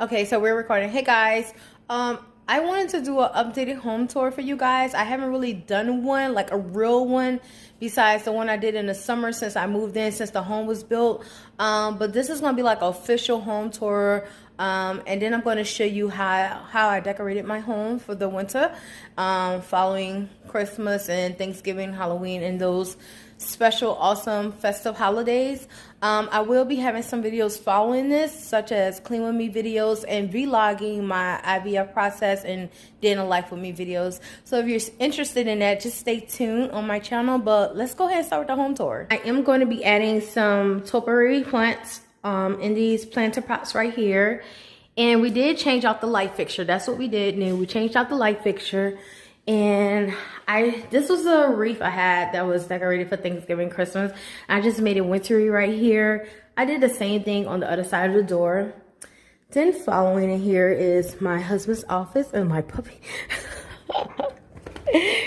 Okay, so we're recording. Hey guys, I wanted to do an updated home tour for you guys. I haven't really done one, like a real one, besides the one I did in the summer since I moved in, since the home was built. But this is gonna be like an official home tour. And then I'm going to show you how I decorated my home for the winter, following Christmas and Thanksgiving, Halloween, and those special, awesome, festive holidays. I will be having some videos following this, such as clean with me videos and vlogging my IVF process and day in a life with me videos. So if you're interested in that, just stay tuned on my channel. But let's go ahead and start with the home tour. I am going to be adding some topiary plants in these planter pots right here. And we did change out the light fixture. That's what we did new. We changed out the light fixture. And this was a wreath I had that was decorated for Thanksgiving, Christmas. I just made it wintry right here. I did the same thing on the other side of the door. Then following in here is my husband's office and my puppy.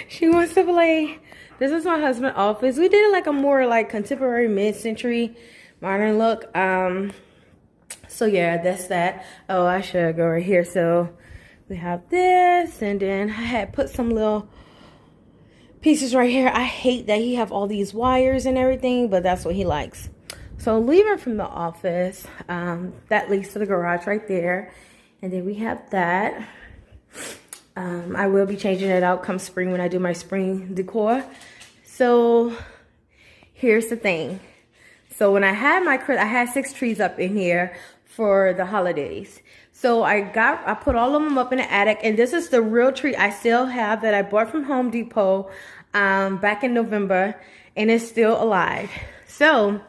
She wants to play. This is my husband's office. We did it like a more like contemporary mid-century modern look. So yeah, that's that. Oh, I should go right here. So we have this, and then I had put some little pieces right here. I hate that he have all these wires and everything, but that's what he likes. So leaving from the office, that leads to the garage right there. And then we have that. I will be changing it out come spring when I do my spring decor. So here's the thing. So when I had I had 6 trees up in here for the holidays. So I put all of them up in the attic, and this is the real tree I still have that I bought from Home Depot back in November, and it's still alive. So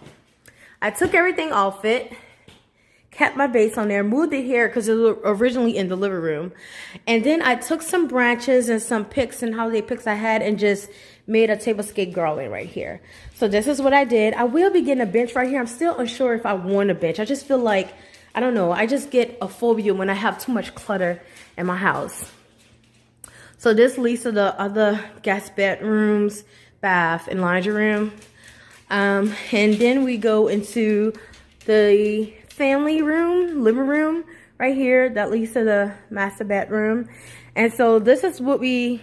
I took everything off it, kept my base on there, moved it here because it was originally in the living room. And then I took some branches and some picks and holiday picks I had and just made a tablescape garland right here. So this is what I did. I will be getting a bench right here. I'm still unsure if I want a bench. I just feel like, I don't know, I just get a phobia when I have too much clutter in my house. So this leads to the other guest bedrooms, bath, and laundry room. And then we go into the family room, living room right here. That leads to the master bedroom. And so this is what we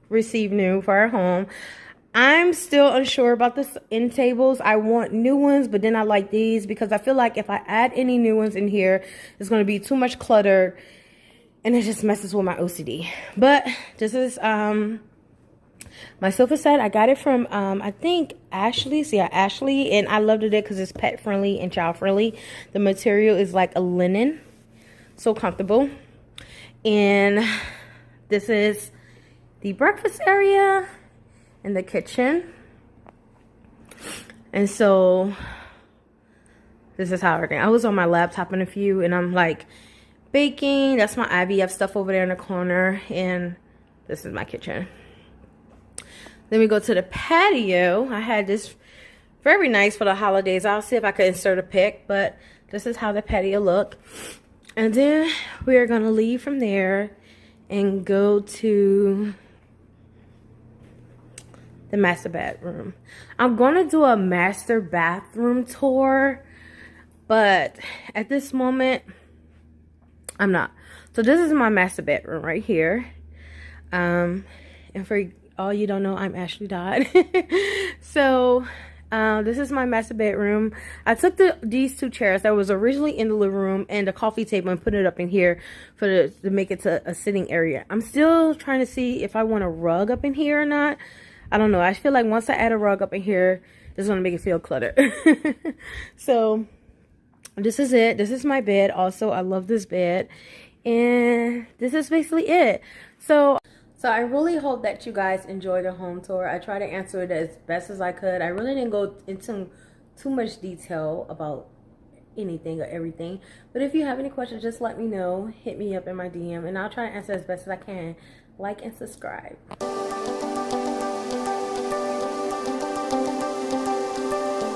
received new for our home. I'm still unsure about the end tables. I want new ones, but then I like these because I feel like if I add any new ones in here, it's going to be too much clutter and it just messes with my OCD. But this is my sofa set. I got it from I think Ashley's. Yeah, Ashley, and I loved it because it's pet friendly and child friendly. The material is like a linen, so comfortable. And this is the breakfast area in the kitchen. And so this is how everything. I was on my laptop in a few, and I'm like baking. That's my IVF stuff over there in the corner, and this is my kitchen. Then we go to the patio. I had this very nice for the holidays. I'll see if I can insert a pic, but this is how the patio look. And then we're gonna leave from there and go to the master bedroom. I'm gonna do a master bathroom tour, but at this moment, I'm not. So this is my master bedroom right here. And for all you don't know, I'm Ashley Dodd. So this is my master bedroom. I took these 2 chairs that was originally in the living room and the coffee table and put it up in here to make it to a sitting area. I'm still trying to see if I want a rug up in here or not. I don't know. I feel like once I add a rug up in here, it's going to make it feel cluttered. So this is it. This is my bed. Also, I love this bed. And this is basically it. So I really hope that you guys enjoy the home tour. I tried to answer it as best as I could. I really didn't go into too much detail about anything or everything. But if you have any questions, just let me know. Hit me up in my DM, and I'll try to answer as best as I can. Like and subscribe.